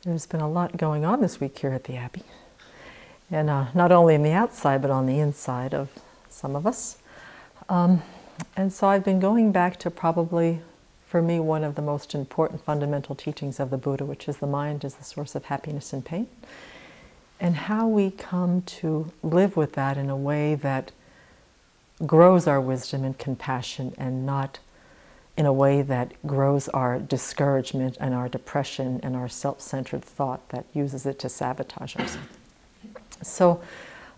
There's been a lot going on this week here at the Abbey. And not only on the outside, but on the inside of some of us. And so I've been going back to probably, for me, one of the most important fundamental teachings of the Buddha, which is the mind is the source of happiness and pain. And how we come to live with that in a way that grows our wisdom and compassion, and not in a way that grows our discouragement and our depression and our self-centered thought that uses it to sabotage ourselves. So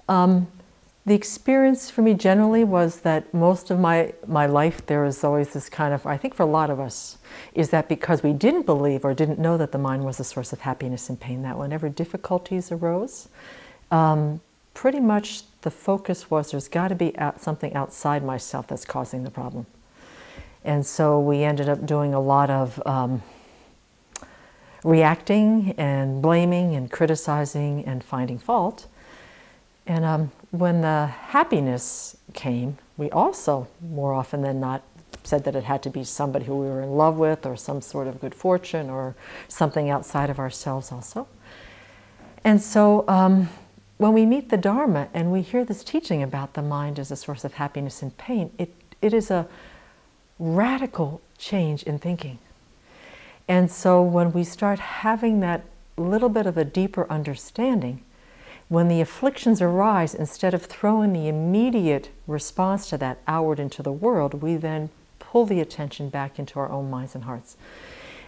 the experience for me generally was that most of my life there is always this kind of, I think for a lot of us, is that because we didn't believe or didn't know that the mind was a source of happiness and pain, that whenever difficulties arose, pretty much the focus was there's got to be something outside myself that's causing the problem. And so we ended up doing a lot of reacting and blaming and criticizing and finding fault. And when the happiness came, we also, more often than not, said that it had to be somebody who we were in love with, or some sort of good fortune, or something outside of ourselves also. And so when we meet the Dharma and we hear this teaching about the mind as a source of happiness and pain, it is a radical change in thinking. And so when we start having that little bit of a deeper understanding, when the afflictions arise, instead of throwing the immediate response to that outward into the world, we then pull the attention back into our own minds and hearts.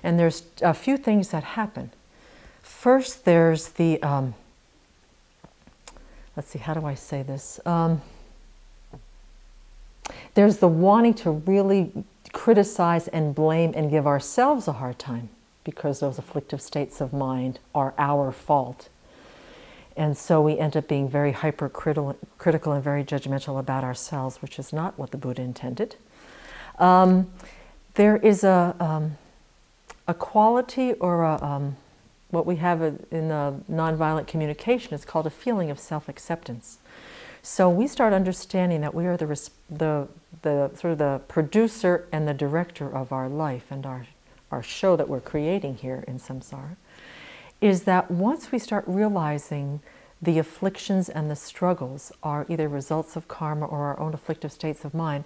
And there's a few things that happen. First, there's the, let's see, how do I say this? There's the wanting to really criticize and blame and give ourselves a hard time because those afflictive states of mind are our fault. And so we end up being very hypercritical and very judgmental about ourselves, which is not what the Buddha intended. There is a quality or what we have in nonviolent communication is called a feeling of self-acceptance. So we start understanding that we are the sort of the producer and the director of our life and our show that we're creating here in samsara, is that once we start realizing the afflictions and the struggles are either results of karma or our own afflictive states of mind,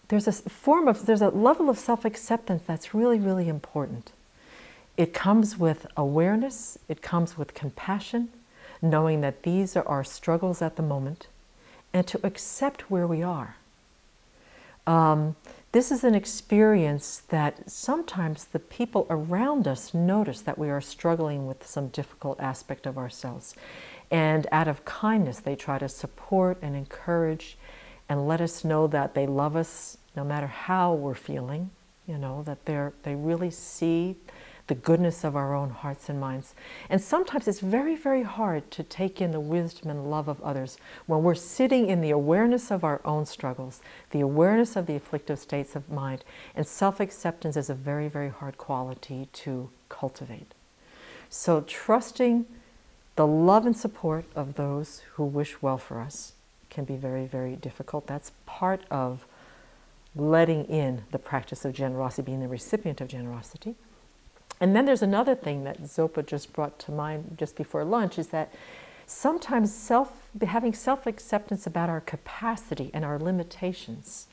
there's a level of self-acceptance that's really, really important. It comes with awareness, it comes with compassion, knowing that these are our struggles at the moment, and to accept where we are. This is an experience that sometimes the people around us notice that we are struggling with some difficult aspect of ourselves. And out of kindness, they try to support and encourage and let us know that they love us no matter how we're feeling, you know, that they really see the goodness of our own hearts and minds. And sometimes it's very, very hard to take in the wisdom and love of others when we're sitting in the awareness of our own struggles, the awareness of the afflictive states of mind, and self-acceptance is a very, very hard quality to cultivate. So trusting the love and support of those who wish well for us can be very, very difficult. That's part of letting in the practice of generosity, being the recipient of generosity. And then there's another thing that Zopa just brought to mind just before lunch, is that sometimes having self-acceptance about our capacity and our limitations.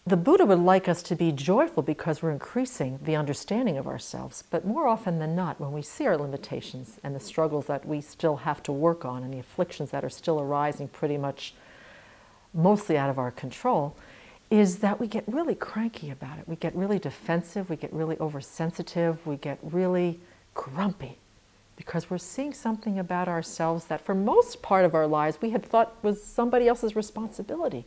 The Buddha would like us to be joyful because we're increasing the understanding of ourselves, but more often than not, when we see our limitations and the struggles that we still have to work on and the afflictions that are still arising pretty much mostly out of our control, is that we get really cranky about it. We get really defensive, we get really oversensitive, we get really grumpy because we're seeing something about ourselves that for most part of our lives we had thought was somebody else's responsibility.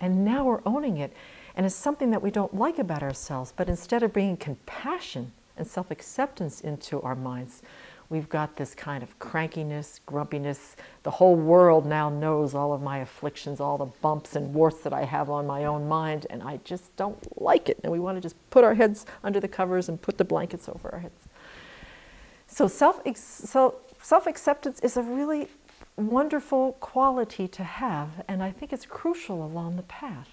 And now we're owning it. And it's something that we don't like about ourselves, but instead of bringing compassion and self-acceptance into our minds, we've got this kind of crankiness, grumpiness. The whole world now knows all of my afflictions, all the bumps and warts that I have on my own mind, and I just don't like it. And we want to just put our heads under the covers and put the blankets over our heads. So self-acceptance is a really wonderful quality to have, and I think it's crucial along the path,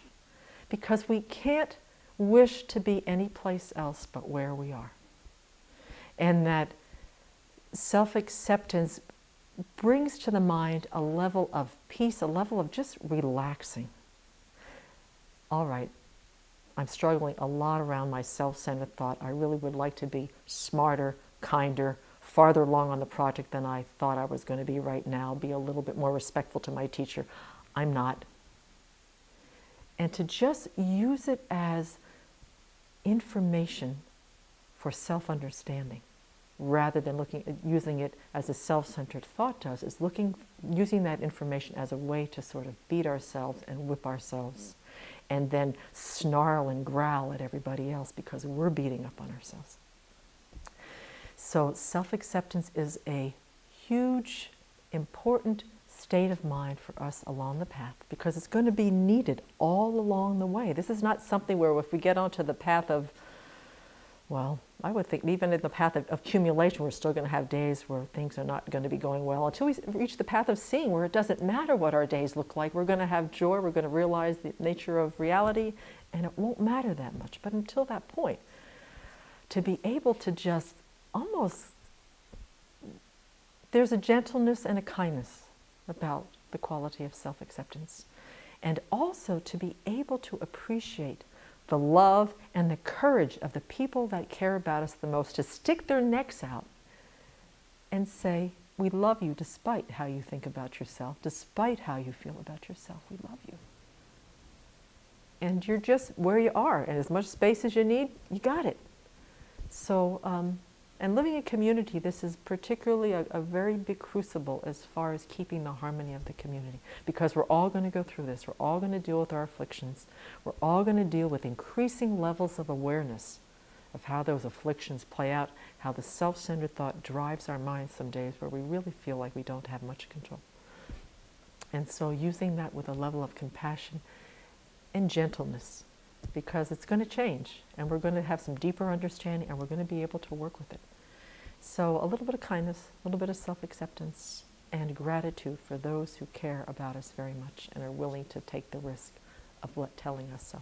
because we can't wish to be any place else but where we are. And that self-acceptance brings to the mind a level of peace, a level of just relaxing. All right, I'm struggling a lot around my self-centered thought. I really would like to be smarter, kinder, farther along on the project than I thought I was going to be right now, be a little bit more respectful to my teacher. I'm not. And to just use it as information for self-understanding, rather than using it as a self-centered thought does, is using that information as a way to sort of beat ourselves and whip ourselves, and then snarl and growl at everybody else because we're beating up on ourselves. So self-acceptance is a huge, important state of mind for us along the path, because it's going to be needed all along the way. This is not something where if we get onto the path of, well, I would think even in the path of accumulation, we're still going to have days where things are not going to be going well, until we reach the path of seeing, where it doesn't matter what our days look like. We're going to have joy, we're going to realize the nature of reality, and it won't matter that much. But until that point, to be able to just almost, there's a gentleness and a kindness about the quality of self-acceptance. And also to be able to appreciate the love and the courage of the people that care about us the most, to stick their necks out and say, we love you despite how you think about yourself, despite how you feel about yourself, we love you. And you're just where you are, and as much space as you need, you got it. So, and living in community, this is particularly a very big crucible as far as keeping the harmony of the community, because we're all going to go through this. We're all going to deal with our afflictions. We're all going to deal with increasing levels of awareness of how those afflictions play out, how the self-centered thought drives our minds some days where we really feel like we don't have much control. And so using that with a level of compassion and gentleness, because it's going to change, and we're going to have some deeper understanding, and we're going to be able to work with it. So a little bit of kindness, a little bit of self-acceptance, and gratitude for those who care about us very much and are willing to take the risk of telling us so.